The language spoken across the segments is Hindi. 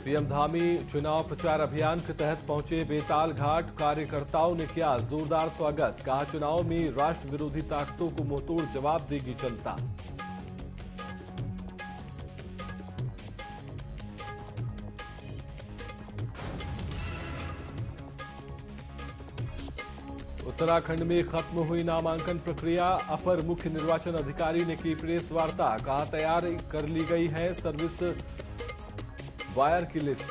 सीएम धामी चुनाव प्रचार अभियान के तहत पहुंचे बेताल घाट। कार्यकर्ताओं ने किया जोरदार स्वागत। कहा, चुनाव में राष्ट्र विरोधी ताकतों को मुंहतोड़ जवाब देगी जनता। उत्तराखंड में खत्म हुई नामांकन प्रक्रिया। अपर मुख्य निर्वाचन अधिकारी ने की प्रेस वार्ता। कहा, तैयार कर ली गई है सर्विस वायर की लिस्ट।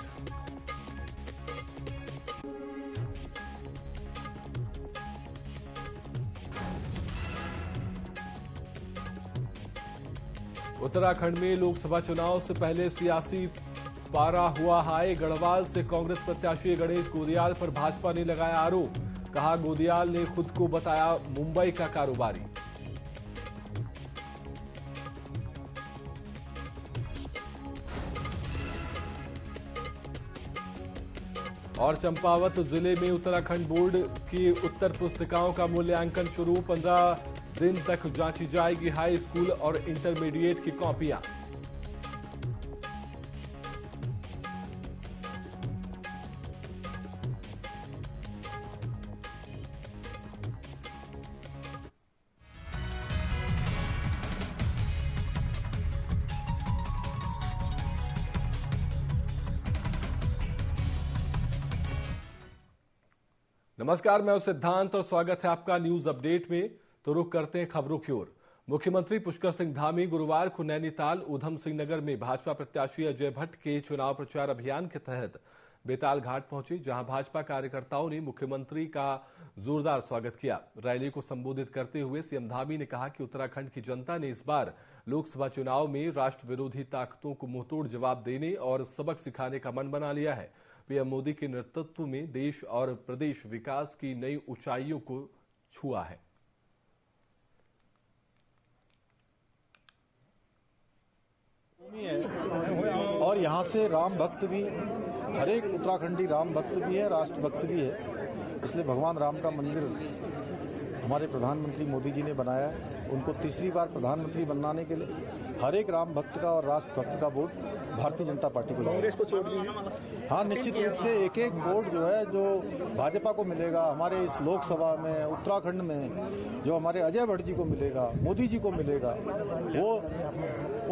उत्तराखंड में लोकसभा चुनाव से पहले सियासी पारा हुआ हाई। गढ़वाल से कांग्रेस प्रत्याशी गणेश गोदियाल पर भाजपा ने लगाया आरोप। कहा, गोदियाल ने खुद को बताया मुंबई का कारोबारी। और चंपावत जिले में उत्तराखंड बोर्ड की उत्तर पुस्तिकाओं का मूल्यांकन शुरू। 15 दिन तक जांची जाएगी हाई स्कूल और इंटरमीडिएट की कॉपियां। नमस्कार, मैं हूं सिद्धांत और स्वागत है आपका न्यूज अपडेट में। तो रुक करते हैं खबरों की ओर। मुख्यमंत्री पुष्कर सिंह धामी गुरुवार को नैनीताल ऊधम सिंह नगर में भाजपा प्रत्याशी अजय भट्ट के चुनाव प्रचार अभियान के तहत बेताल घाट पहुंचे, जहां भाजपा कार्यकर्ताओं ने मुख्यमंत्री का जोरदार स्वागत किया। रैली को संबोधित करते हुए सीएम धामी ने कहा कि उत्तराखंड की जनता ने इस बार लोकसभा चुनाव में राष्ट्र विरोधी ताकतों को मुंहतोड़ जवाब देने और सबक सिखाने का मन बना लिया है। पीएम मोदी के नेतृत्व में देश और प्रदेश विकास की नई ऊंचाइयों को छुआ है। और यहाँ से राम भक्त भी, हर एक उत्तराखंडी राम भक्त भी है, राष्ट्र भक्त भी है। इसलिए भगवान राम का मंदिर हमारे प्रधानमंत्री मोदी जी ने बनाया है। उनको तीसरी बार प्रधानमंत्री बनाने के लिए हर एक राम भक्त का और राष्ट्र भक्त का वोट भारतीय जनता पार्टी को कांग्रेस को छोड़ दीजिए। हाँ, निश्चित रूप से एक एक वोट जो है जो भाजपा को मिलेगा, हमारे इस लोकसभा में उत्तराखंड में जो हमारे अजय भट्ट जी को मिलेगा, मोदी जी को मिलेगा, वो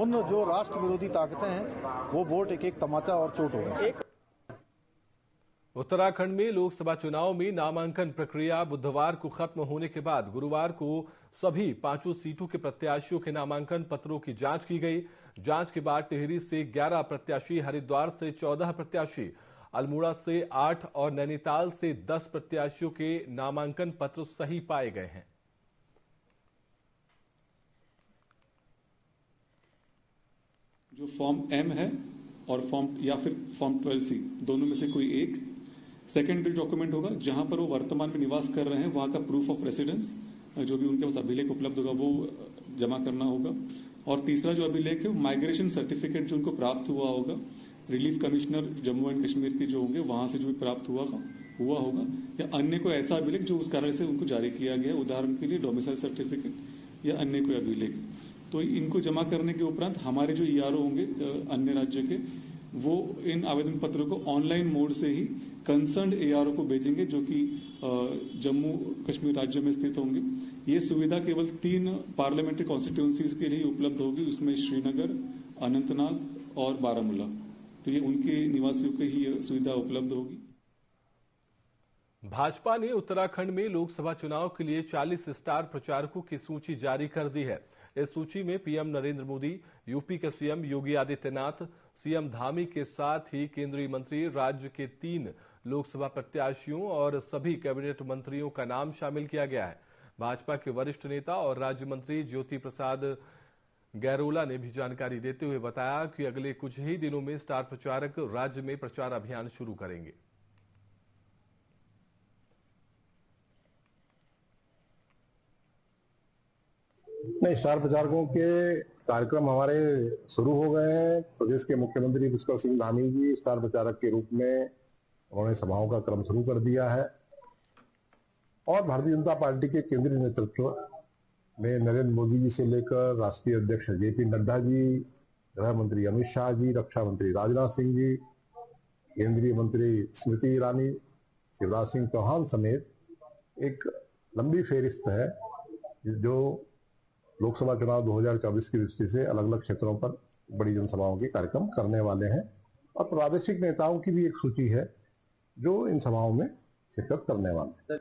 उन जो राष्ट्र विरोधी ताकतें हैं वो वोट एक एक तमाचा और चोट होगा। उत्तराखंड में लोकसभा चुनाव में नामांकन प्रक्रिया बुधवार को खत्म होने के बाद गुरुवार को सभी 5 सीटों के प्रत्याशियों के नामांकन पत्रों की जांच की गई। जांच के बाद टिहरी से 11 प्रत्याशी, हरिद्वार से 14 प्रत्याशी, अल्मोड़ा से 8 और नैनीताल से 10 प्रत्याशियों के नामांकन पत्र सही पाए गए हैं। जो फॉर्म एम है और फॉर्म या फिर फॉर्म 12C, दोनों में से कोई एक सेकेंडरी डॉक्यूमेंट होगा, जहां पर वो वर्तमान में निवास कर रहे हैं वहां का प्रूफ ऑफ रेसिडेंस, जो भी उनके पास अभिलेख उपलब्ध होगा वो जमा करना होगा। और तीसरा जो अभिलेख है वो माइग्रेशन सर्टिफिकेट जो उनको प्राप्त हुआ होगा, relief commissioner Jammu and Kashmir के जो होंगे वहां से जो भी प्राप्त हुआ होगा, या अन्य कोई ऐसा अभिलेख जो उस कारण से उनको जारी किया गया, उदाहरण के लिए डोमिसाइल सर्टिफिकेट या अन्य कोई अभिलेख। तो इनको जमा करने के उपरांत हमारे जो ERO होंगे अन्य राज्य के, वो इन आवेदन पत्रों को ऑनलाइन मोड से ही कंसर्न्ड ARO को भेजेंगे, जो कि जम्मू कश्मीर राज्य में स्थित होंगे। ये सुविधा केवल 3 पार्लियामेंट्री कॉन्स्टिट्यूंसीज के लिए उपलब्ध होगी, उसमें श्रीनगर, अनंतनाग और बारामूला। तो ये उनके निवासियों को ही सुविधा उपलब्ध होगी। भाजपा ने उत्तराखंड में लोकसभा चुनाव के लिए 40 स्टार प्रचारकों की सूची जारी कर दी है। इस सूची में पीएम नरेंद्र मोदी, यूपी के सीएम योगी आदित्यनाथ, सीएम धामी के साथ ही केंद्रीय मंत्री, राज्य के 3 लोकसभा प्रत्याशियों और सभी कैबिनेट मंत्रियों का नाम शामिल किया गया है। भाजपा के वरिष्ठ नेता और राज्य मंत्री ज्योति प्रसाद गैरोला ने भी जानकारी देते हुए बताया कि अगले कुछ ही दिनों में स्टार प्रचारक राज्य में प्रचार अभियान शुरू करेंगे। नहीं, स्टार प्रचारकों के कार्यक्रम हमारे शुरू हो गए हैं। प्रदेश के मुख्यमंत्री पुष्कर सिंह धामी जी स्टार प्रचारक के रूप में उन्होंने सभाओं का क्रम शुरू कर दिया है और भारतीय जनता पार्टी के केंद्रीय नेतृत्व में नरेंद्र मोदी जी से लेकर राष्ट्रीय अध्यक्ष JP नड्डा जी, गृह मंत्री अमित शाह जी, रक्षा मंत्री राजनाथ सिंह जी, केंद्रीय मंत्री स्मृति ईरानी, शिवराज सिंह चौहान समेत एक लंबी फेरिस्त है जो लोकसभा चुनाव 2024 की दृष्टि से अलग अलग क्षेत्रों पर बड़ी जनसभाओं के कार्यक्रम करने वाले हैं और प्रादेशिक नेताओं की भी एक सूची है जो इन सभाओं में शिरकत करने वाले हैं।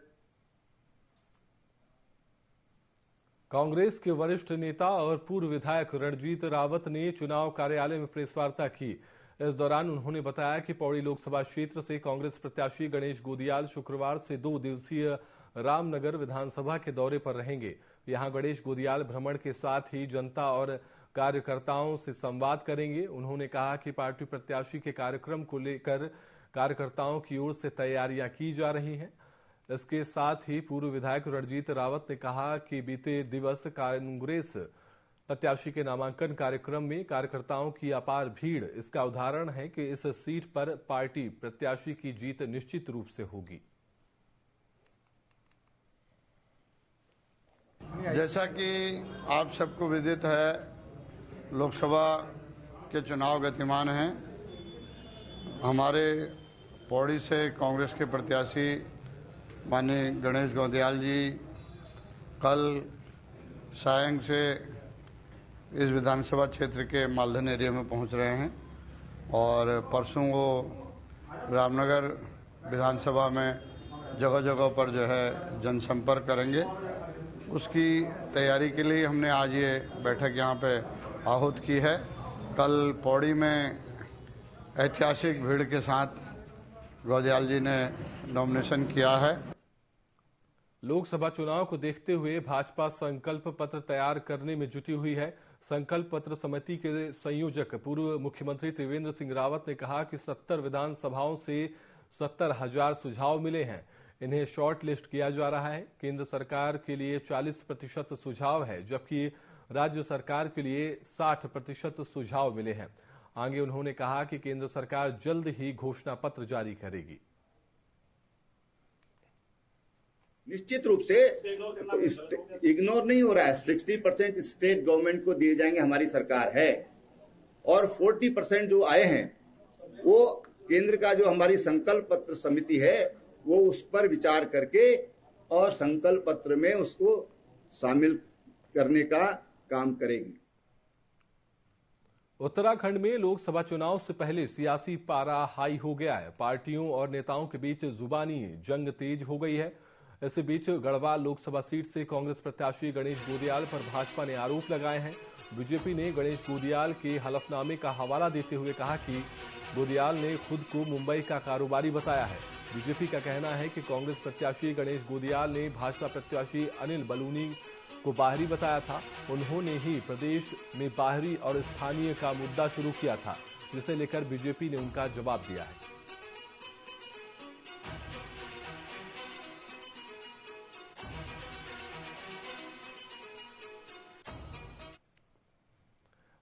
कांग्रेस के वरिष्ठ नेता और पूर्व विधायक रणजीत रावत ने चुनाव कार्यालय में प्रेस वार्ता की। इस दौरान उन्होंने बताया कि पौड़ी लोकसभा क्षेत्र से कांग्रेस प्रत्याशी गणेश गोदियाल शुक्रवार से 2 दिवसीय रामनगर विधानसभा के दौरे पर रहेंगे। यहां गणेश गोदियाल भ्रमण के साथ ही जनता और कार्यकर्ताओं से संवाद करेंगे। उन्होंने कहा कि पार्टी प्रत्याशी के कार्यक्रम को लेकर कार्यकर्ताओं की ओर से तैयारियां की जा रही हैं। इसके साथ ही पूर्व विधायक रणजीत रावत ने कहा कि बीते दिवस कांग्रेस प्रत्याशी के नामांकन कार्यक्रम में कार्यकर्ताओं की अपार भीड़ इसका उदाहरण है कि इस सीट पर पार्टी प्रत्याशी की जीत निश्चित रूप से होगी। जैसा कि आप सबको विदित है, लोकसभा के चुनाव गतिमान हैं। हमारे पौड़ी से कांग्रेस के प्रत्याशी माननीय गणेश गोदियाल जी कल सायं से इस विधानसभा क्षेत्र के मालधन एरिया में पहुंच रहे हैं और परसों वो रामनगर विधानसभा में जगह जगह पर जो है जनसंपर्क करेंगे। उसकी तैयारी के लिए हमने आज ये बैठक यहाँ पे आहूत की है। कल पौड़ी में ऐतिहासिक भीड़ के साथ गोदियाल जी ने नॉमिनेशन किया है। लोकसभा चुनाव को देखते हुए भाजपा संकल्प पत्र तैयार करने में जुटी हुई है। संकल्प पत्र समिति के संयोजक पूर्व मुख्यमंत्री त्रिवेंद्र सिंह रावत ने कहा कि 70 विधानसभाओं से 70,000 सुझाव मिले हैं। इन्हें शॉर्ट लिस्ट किया जा रहा है। केंद्र सरकार के लिए 40% सुझाव है, जबकि राज्य सरकार के लिए 60% सुझाव मिले हैं। आगे उन्होंने कहा कि केंद्र सरकार जल्द ही घोषणा पत्र जारी करेगी। निश्चित रूप से तो इग्नोर नहीं हो रहा है। 60% स्टेट गवर्नमेंट को दिए जाएंगे, हमारी सरकार है, और 40% जो आए हैं वो केंद्र का जो हमारी संकल्प पत्र समिति है वो उस पर विचार करके और संकल्प पत्र में उसको शामिल करने का काम करेगी। उत्तराखंड में लोकसभा चुनाव से पहले सियासी पारा हाई हो गया है। पार्टियों और नेताओं के बीच जुबानी जंग तेज हो गई है। इसी बीच गढ़वाल लोकसभा सीट से कांग्रेस प्रत्याशी गणेश गोदियाल पर भाजपा ने आरोप लगाए हैं। बीजेपी ने गणेश गोदियाल के हलफनामे का हवाला देते हुए कहा कि गोदियाल ने खुद को मुंबई का कारोबारी बताया है। बीजेपी का कहना है कि कांग्रेस प्रत्याशी गणेश गोदियाल ने भाजपा प्रत्याशी अनिल बलूनी को बाहरी बताया था। उन्होंने ही प्रदेश में बाहरी और स्थानीय का मुद्दा शुरू किया था, जिसे लेकर बीजेपी ने उनका जवाब दिया है।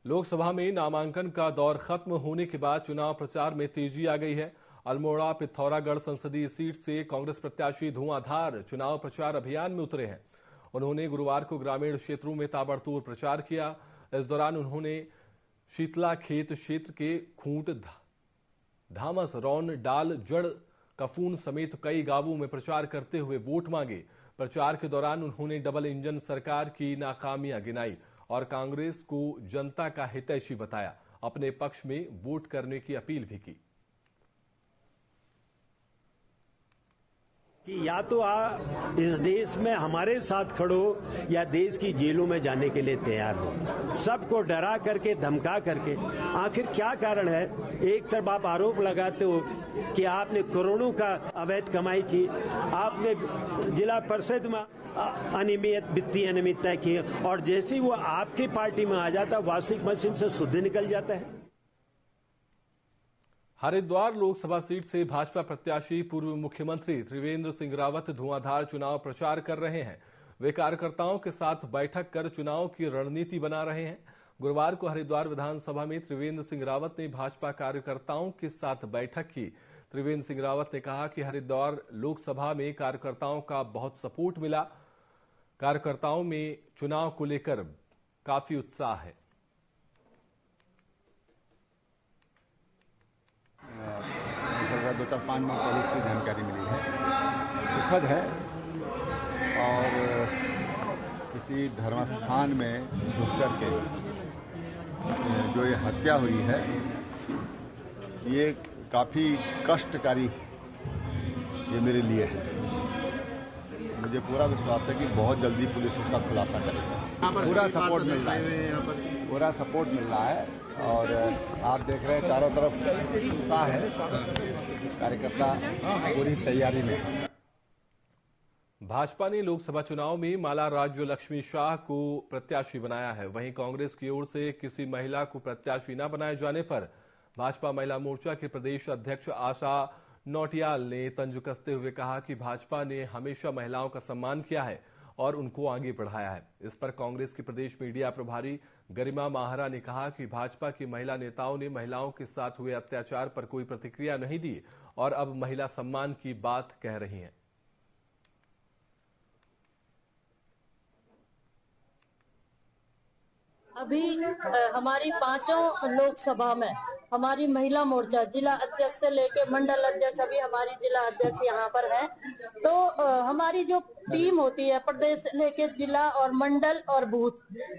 लोकसभा में नामांकन का दौर खत्म होने के बाद चुनाव प्रचार में तेजी आ गई है। अल्मोड़ा पिथौरागढ़ संसदीय सीट से कांग्रेस प्रत्याशी धुआंधार चुनाव प्रचार अभियान में उतरे हैं। उन्होंने गुरुवार को ग्रामीण क्षेत्रों में ताबड़तोड़ प्रचार किया। इस दौरान उन्होंने शीतला खेत क्षेत्र के खूंट, धामस, रौन, डाल, जड़, कफून समेत कई गांवों में प्रचार करते हुए वोट मांगे। प्रचार के दौरान उन्होंने डबल इंजन सरकार की नाकामियां गिनाई और कांग्रेस को जनता का हितैषी बताया। अपने पक्ष में वोट करने की अपील भी की। कि या तो इस देश में हमारे साथ खड़ो या देश की जेलों में जाने के लिए तैयार हो। सबको डरा करके, धमका करके, आखिर क्या कारण है? एक तरफ आप आरोप लगाते हो कि आपने करोड़ों का अवैध कमाई की, आपने जिला परिषद में अनियमित वित्तीय अनियमितता की, और जैसे ही वो आपकी पार्टी में आ जाता वाशिंग मशीन से शुद्ध निकल जाता है। हरिद्वार लोकसभा सीट से भाजपा प्रत्याशी पूर्व मुख्यमंत्री त्रिवेंद्र सिंह रावत धुआंधार चुनाव प्रचार कर रहे हैं। वे कार्यकर्ताओं के साथ बैठक कर चुनाव की रणनीति बना रहे हैं। गुरुवार को हरिद्वार विधानसभा में त्रिवेंद्र सिंह रावत ने भाजपा कार्यकर्ताओं के साथ बैठक की। त्रिवेंद्र सिंह रावत ने कहा कि हरिद्वार लोकसभा में कार्यकर्ताओं का बहुत सपोर्ट मिला। कार्यकर्ताओं में चुनाव को लेकर काफी उत्साह है। 2-4-5 मिनट पहले इसकी जानकारी मिली है। दुखद है और किसी धर्मस्थान में घुस करके जो ये हत्या हुई है ये काफ़ी कष्टकारी ये मेरे लिए है। मुझे पूरा विश्वास है कि बहुत जल्दी पुलिस उसका खुलासा करेगी। पूरा सपोर्ट मिल रहा है, पूरा सपोर्ट मिल रहा है और आप देख रहे हैं चारों तरफ उत्साह है, कार्यकर्ता पूरी तैयारी में। भाजपा ने लोकसभा चुनाव में माला राज्य लक्ष्मी शाह को प्रत्याशी बनाया है। वहीं कांग्रेस की ओर से किसी महिला को प्रत्याशी न बनाए जाने पर भाजपा महिला मोर्चा के प्रदेश अध्यक्ष आशा नौटियाल ने तंज कसते हुए कहा कि भाजपा ने हमेशा महिलाओं का सम्मान किया है और उनको आगे बढ़ाया है। इस पर कांग्रेस की प्रदेश मीडिया प्रभारी गरिमा माहरा ने कहा कि भाजपा की महिला नेताओं ने महिलाओं के साथ हुए अत्याचार पर कोई प्रतिक्रिया नहीं दी और अब महिला सम्मान की बात कह रही हैं। अभी हमारी 5 लोकसभा में हमारी महिला मोर्चा जिला अध्यक्ष से लेके मंडल अध्यक्ष, अभी हमारी जिला अध्यक्ष यहाँ पर है। तो हमारी जो टीम होती है प्रदेश से लेके जिला और मंडल और बूथ,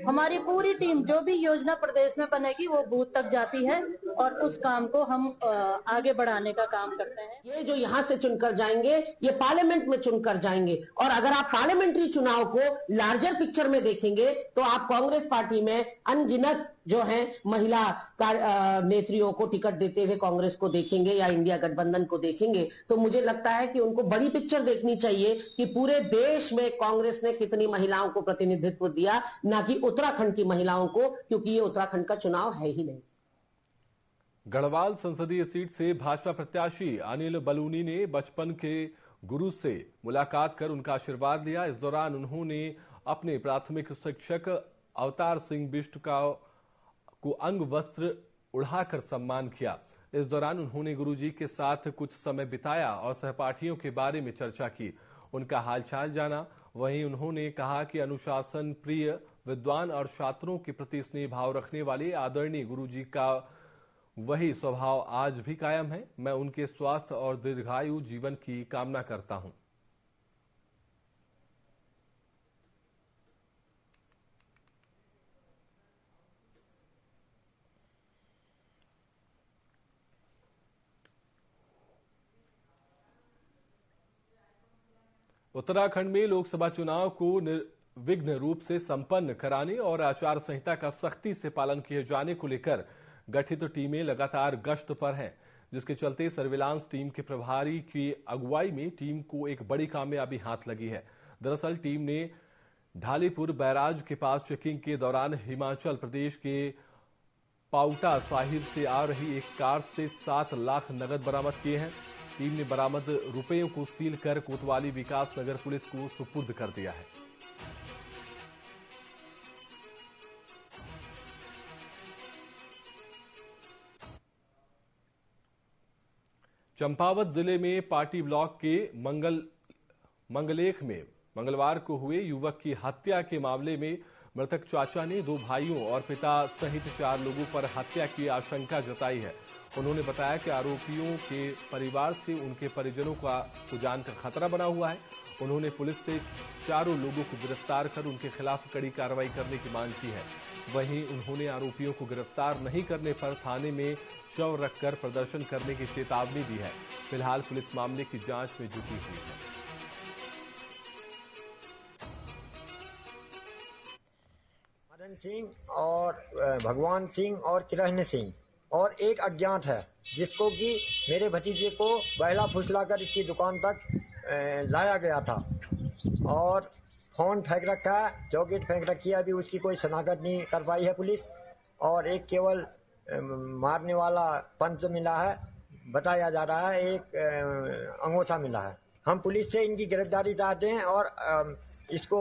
हमारी पूरी टीम जो भी योजना प्रदेश में बनेगी वो बूथ तक जाती है और उस काम को हम आगे बढ़ाने का काम करते हैं। ये जो यहाँ से चुनकर जाएंगे ये पार्लियामेंट में चुनकर जाएंगे और अगर आप पार्लियामेंट्री चुनाव को लार्जर पिक्चर में देखेंगे तो आप कांग्रेस पार्टी में अनगिनत जो है महिला नेत्रियों को टिकट देते हुए कांग्रेस को देखेंगे या इंडिया गठबंधन को देखेंगे। तो मुझे लगता है कि उनको बड़ी पिक्चर देखनी चाहिए कि पूरे देश में कांग्रेस ने कितनी महिलाओं को प्रतिनिधित्व दिया, ना कि उत्तराखंड की महिलाओं को, क्योंकि ये उत्तराखंड का चुनाव है ही नहीं। गढ़वाल संसदीय सीट से भाजपा प्रत्याशी अनिल बलूनी ने बचपन के गुरु से मुलाकात कर उनका आशीर्वाद लिया। इस दौरान उन्होंने अपने प्राथमिक शिक्षक अवतार सिंह बिष्ट को अंग वस्त्र उड़ाकर सम्मान किया। इस दौरान उन्होंने गुरुजी के साथ कुछ समय बिताया और सहपाठियों के बारे में चर्चा की, उनका हालचाल जाना। वहीं उन्होंने कहा कि अनुशासन प्रिय, विद्वान और छात्रों के प्रति स्नेह भाव रखने वाले आदरणीय गुरुजी का वही स्वभाव आज भी कायम है। मैं उनके स्वास्थ्य और दीर्घायु जीवन की कामना करता हूं। उत्तराखंड में लोकसभा चुनाव को निर्विघ्न रूप से संपन्न कराने और आचार संहिता का सख्ती से पालन किए जाने को लेकर गठित टीमें लगातार गश्त पर हैं, जिसके चलते सर्विलांस टीम के प्रभारी की अगुवाई में टीम को एक बड़ी कामयाबी हाथ लगी है। दरअसल टीम ने ढालीपुर बैराज के पास चेकिंग के दौरान हिमाचल प्रदेश के पाउटा साहिब से आ रही एक कार से 7 लाख नगद बरामद किए हैं। टीम ने बरामद रुपयों को सील कर कोतवाली विकास नगर पुलिस को सुपुर्द कर दिया है। चंपावत जिले में पाटी ब्लॉक के मंगलेख में मंगलवार को हुए युवक की हत्या के मामले में मृतक चाचा ने 2 भाइयों और पिता सहित 4 लोगों पर हत्या की आशंका जताई है। उन्होंने बताया कि आरोपियों के परिवार से उनके परिजनों को जानकर खतरा बना हुआ है। उन्होंने पुलिस से चारों लोगों को गिरफ्तार कर उनके खिलाफ कड़ी कार्रवाई करने की मांग की है। वहीं उन्होंने आरोपियों को गिरफ्तार नहीं करने पर थाने में शव रखकर प्रदर्शन करने की चेतावनी दी है। फिलहाल पुलिस मामले की जांच में जुटी हुई है। मदन सिंह और भगवान सिंह और कृष्ण सिंह और एक अज्ञात है, जिसको कि मेरे भतीजे को बहला फुसलाकर इसकी दुकान तक लाया गया था और फोन फेंक रखा है, जॉकेट फेंक रखी है। अभी उसकी कोई शनाख्त नहीं कर पाई है पुलिस। और एक केवल मारने वाला पंच मिला है, बताया जा रहा है एक अंगूठा मिला है। हम पुलिस से इनकी गिरफ्तारी चाहते हैं और इसको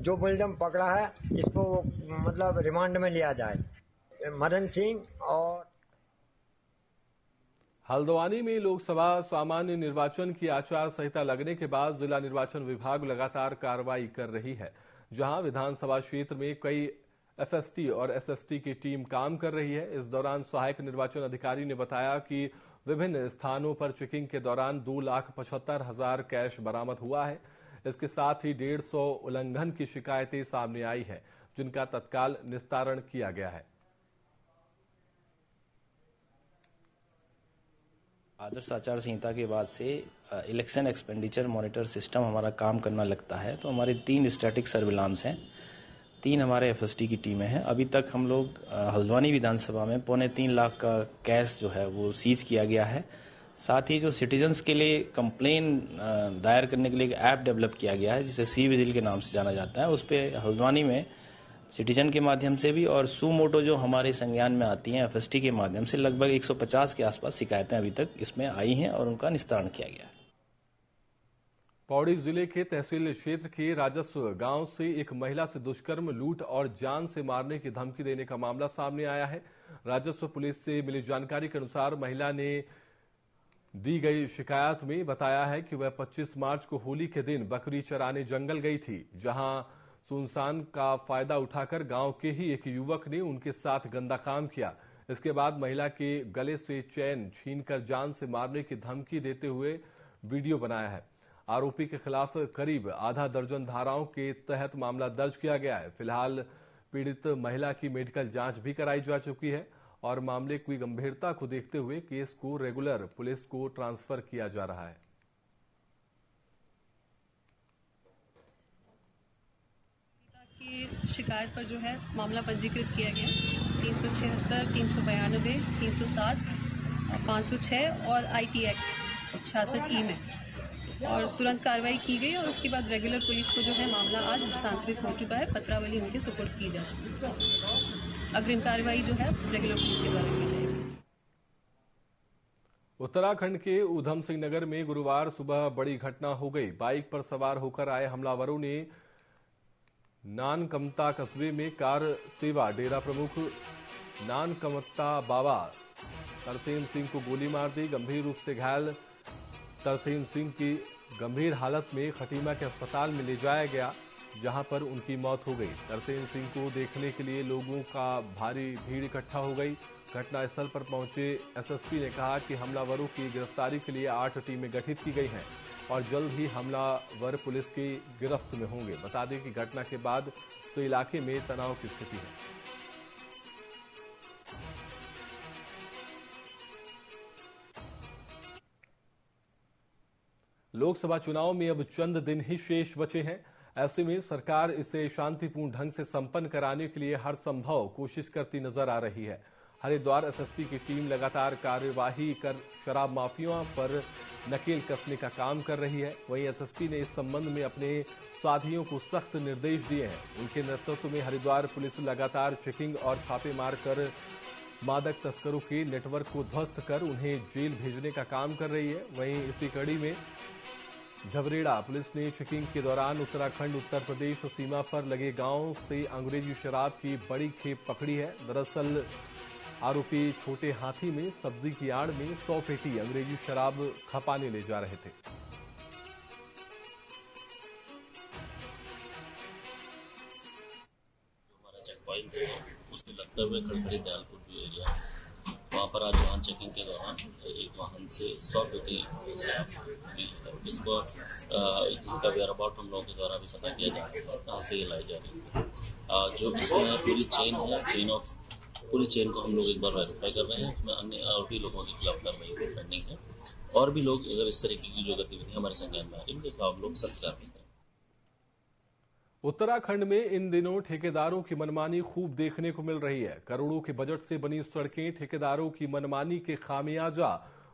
जो मुलजम पकड़ा है इसको मतलब रिमांड में लिया जाए। मदन सिंह और हल्द्वानी में लोकसभा सामान्य निर्वाचन की आचार संहिता लगने के बाद जिला निर्वाचन विभाग लगातार कार्रवाई कर रही है। जहां विधानसभा क्षेत्र में कई एफएसटी और एसएसटी की टीम काम कर रही है। इस दौरान सहायक निर्वाचन अधिकारी ने बताया कि विभिन्न स्थानों पर चेकिंग के दौरान 2,75,000 कैश बरामद हुआ है। इसके साथ ही 150 उल्लंघन की शिकायतें सामने आई है, जिनका तत्काल निस्तारण किया गया है। आदर्श आचार संहिता के बाद से इलेक्शन एक्सपेंडिचर मॉनिटर सिस्टम हमारा काम करना लगता है। तो हमारे 3 स्टैटिक सर्विलांस हैं, 3 हमारे एफएसटी की टीमें हैं। अभी तक हम लोग हल्द्वानी विधानसभा में 3.25 लाख का कैश जो है वो सीज किया गया है। साथ ही जो सिटीजन्स के लिए कंप्लेन दायर करने के लिए एक ऐप डेवलप किया गया है, जिसे सी विजिल के नाम से जाना जाता है। उस पर हल्द्वानी में सिटीजन के माध्यम से भी और सुमोटो जो हमारे संज्ञान में आती हैं एफएसटी के माध्यम से लगभग 150 के आसपास शिकायतें अभी तक इसमें आई हैं और उनका निस्तारण किया गया है। पौड़ी जिले के तहसील क्षेत्र के राजस्व गांव से एक महिला से दुष्कर्म, लूट और जान से मारने की धमकी देने का मामला सामने आया है। राजस्व पुलिस से मिली जानकारी के अनुसार महिला ने दी गई शिकायत में बताया है कि वह 25 मार्च को होली के दिन बकरी चराने जंगल गई थी, जहां सुनसान का फायदा उठाकर गांव के ही एक युवक ने उनके साथ गंदा काम किया। इसके बाद महिला के गले से चैन छीनकर जान से मारने की धमकी देते हुए वीडियो बनाया है। आरोपी के खिलाफ करीब आधा दर्जन धाराओं के तहत मामला दर्ज किया गया है। फिलहाल पीड़ित महिला की मेडिकल जांच भी कराई जा चुकी है और मामले की गंभीरता को देखते हुए केस को रेगुलर पुलिस को ट्रांसफर किया जा रहा है। की शिकायत पर जो है मामला पंजीकृत किया गया 376, 392, 307, 506 और IT एक्ट 66E में, और तुरंत कार्रवाई की गई और उसके बाद रेगुलर पुलिस को जो है मामला आज हस्तांतरित हो चुका है। पत्रावली उनके सुपुर्द की जा चुकी है। अग्रिम कार्रवाई जो है रेगुलर पुलिस के द्वारा की जाएगी। उत्तराखंड के ऊधम सिंह नगर में गुरुवार सुबह बड़ी घटना हो गई। बाइक पर सवार होकर आए हमलावरों ने नानकमता कस्बे में कार सेवा डेरा प्रमुख नानकमता बाबा तरसेम सिंह को गोली मार दी। गंभीर रूप से घायल तरसेम सिंह की गंभीर हालत में खटीमा के अस्पताल में ले जाया गया, जहां पर उनकी मौत हो गई। तरसेम सिंह को देखने के लिए लोगों का भारी भीड़ इकट्ठा हो गई। घटनास्थल पर पहुंचे एसएसपी ने कहा कि हमलावरों की गिरफ्तारी के लिए 8 टीमें गठित की गई हैं और जल्द ही हमलावर पुलिस की गिरफ्त में होंगे। बता दें कि घटना के बाद तो इलाके में तनाव की स्थिति है। लोकसभा चुनाव में अब चंद दिन ही शेष बचे हैं। ऐसे में सरकार इसे शांतिपूर्ण ढंग से संपन्न कराने के लिए हर संभव कोशिश करती नजर आ रही है। हरिद्वार एसएसपी की टीम लगातार कार्यवाही कर शराब माफियाओं पर नकेल कसने का काम कर रही है। वहीं एसएसपी ने इस संबंध में अपने साथियों को सख्त निर्देश दिए हैं। उनके नेतृत्व में हरिद्वार पुलिस लगातार चेकिंग और छापे मारकर मादक तस्करों के नेटवर्क को ध्वस्त कर उन्हें जेल भेजने का काम कर रही है। वहीं इसी कड़ी में झबरेड़ा पुलिस ने चेकिंग के दौरान उत्तराखंड उत्तर प्रदेश सीमा पर लगे गांव से अंग्रेजी शराब की बड़ी खेप पकड़ी है। दरअसल आरोपी छोटे हाथी में सब्जी की आड़ में 100 पेटी अंग्रेजी शराब खपाने ले जा रहे थे। हमारा चेक पॉइंट है उसके लगते हुए खड़खड़ी दयालपुर की एरिया, वहाँ पर आज वाहन चेकिंग के दौरान एक वाहन से 100 पेटी शराब मिली है, जिसको जिनका वेयर अबाउट हम लोगों के द्वारा भी पता किया जा रहा है कहाँ से ये लाई जा रही है। जो इसमें पूरी चेन है, पूरी चेन को हम लोग एक बार वेरीफाई कर रहे हैं। उसमें अन्य और भी लोगों के खिलाफ कार्रवाई पेंडिंग है और भी लोग अगर इस तरीके की जो गतिविधि हमारे संज्ञान में आ रही है उनके खिलाफ लोग सख्त कार्रवाई करें। उत्तराखंड में इन दिनों ठेकेदारों की मनमानी खूब देखने को मिल रही है। करोड़ों के बजट से बनी सड़कें ठेकेदारों की मनमानी के खामियाजा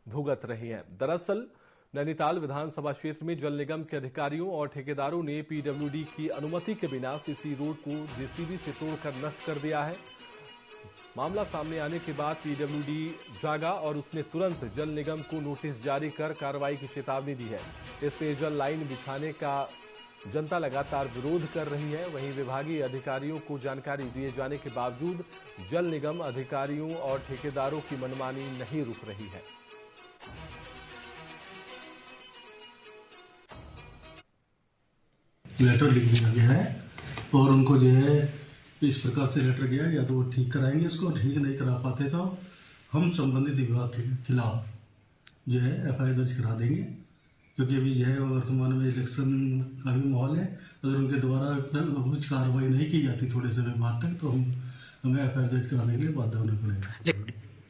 भुगत रही हैं। दरअसल नैनीताल विधानसभा क्षेत्र में जल निगम के अधिकारियों और ठेकेदारों ने पीडब्ल्यूडी की अनुमति के बिना सीसी रोड को जेसीबी से तोड़कर नष्ट कर दिया है। मामला सामने आने के बाद पीडब्ल्यूडी जागा और उसने तुरंत जल निगम को नोटिस जारी कर कार्रवाई की चेतावनी दी है। इस पेयजल लाइन बिछाने का जनता लगातार विरोध कर रही है। वहीं विभागीय अधिकारियों को जानकारी दिए जाने के बावजूद जल निगम अधिकारियों और ठेकेदारों की मनमानी नहीं रुक रही है। लेटर लिख दिया गया है और उनको जो है इस प्रकार से लेटर गया, या तो वो ठीक कराएंगे इसको, ठीक नहीं करा पाते तो हम संबंधित विभाग के खिलाफ जो है FIR दर्ज करा देंगे, क्योंकि अभी जो है वर्तमान में इलेक्शन का भी माहौल है। अगर उनके द्वारा कुछ कार्रवाई नहीं की जाती थोड़े समय बाद तक तो हमें FIR दर्ज कराने के लिए बाध्य होना पड़ेगा।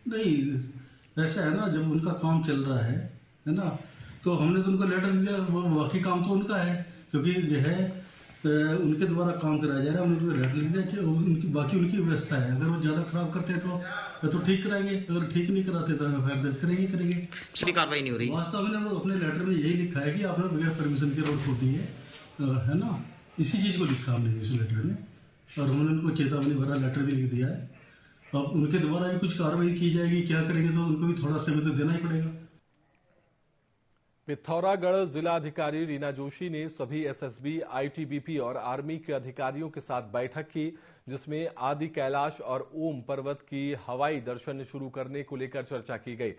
नहीं, ऐसा है ना, जब उनका काम चल रहा है ना, तो हमने तो उनको लेटर दिया, बाकी काम तो उनका है, क्योंकि जो है उनके द्वारा काम कराया जा रहा है। हमने उनको लेटर दिया, उनकी बाकी उनकी व्यवस्था है। अगर वो ज़्यादा खराब करते हैं तो ठीक कराएंगे, अगर ठीक नहीं कराते तो FIR दर्ज करेंगे। पिछली कार्रवाई नहीं हो रही। वास्तव में अपने लेटर में यही लिखा है कि आपने बगैर परमिशन के रोड खोटी है ना, इसी चीज़ को लिखा हमने इस लेटर में, और हमने उनको चेतावनी भरा लेटर भी लिख दिया है। अब उनके द्वारा भी कुछ कार्रवाई की जाएगी, क्या करेंगे, तो उनको भी थोड़ा समय तो देना ही पड़ेगा। पिथौरागढ़ जिलाधिकारी रीना जोशी ने सभी SSB, ITBP और आर्मी के अधिकारियों के साथ बैठक की, जिसमें आदि कैलाश और ओम पर्वत की हवाई दर्शन शुरू करने को लेकर चर्चा की गई।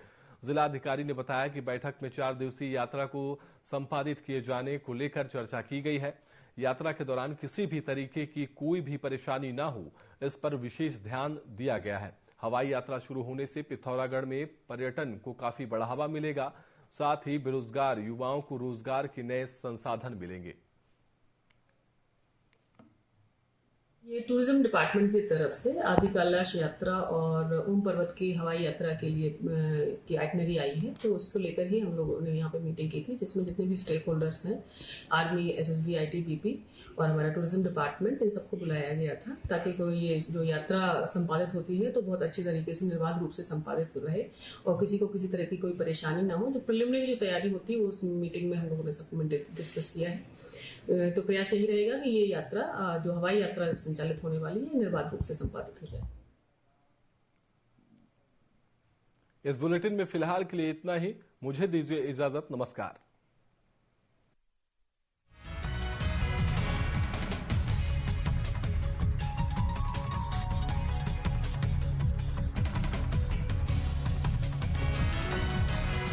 जिलाधिकारी ने बताया कि बैठक में 4 दिवसीय यात्रा को संपादित किए जाने को लेकर चर्चा की गई है। यात्रा के दौरान किसी भी तरीके की कोई भी परेशानी न हो, इस पर विशेष ध्यान दिया गया है। हवाई यात्रा शुरू होने से पिथौरागढ़ में पर्यटन को काफी बढ़ावा मिलेगा, साथ ही बेरोजगार युवाओं को रोजगार के नए संसाधन मिलेंगे। ये टूरिज्म डिपार्टमेंट की तरफ से आदि कैलाश यात्रा और ओम पर्वत की हवाई यात्रा के लिए की आइटनरी आई है, तो उसको लेकर ही हम लोगों ने यहाँ पे मीटिंग की थी, जिसमें जितने भी स्टेक होल्डर्स हैं, आर्मी, SSB, ITBP और हमारा टूरिज्म डिपार्टमेंट, इन सबको बुलाया गया था, ताकि कोई ये जो यात्रा संपादित होती है तो बहुत अच्छी तरीके से निर्बाध रूप से संपादित रहे और किसी को किसी तरह की कोई परेशानी ना हो। जो प्रिलिमिनरी जो तैयारी होती है वो उस मीटिंग में हम लोगों ने सब डिस्कस किया है। तो प्रयास यही रहेगा कि ये यात्रा जो हवाई यात्रा संचालित होने वाली है निर्बाध रूप से संपादित हो जाए। इस बुलेटिन में फिलहाल के लिए इतना ही। मुझे दीजिए इजाजत। नमस्कार।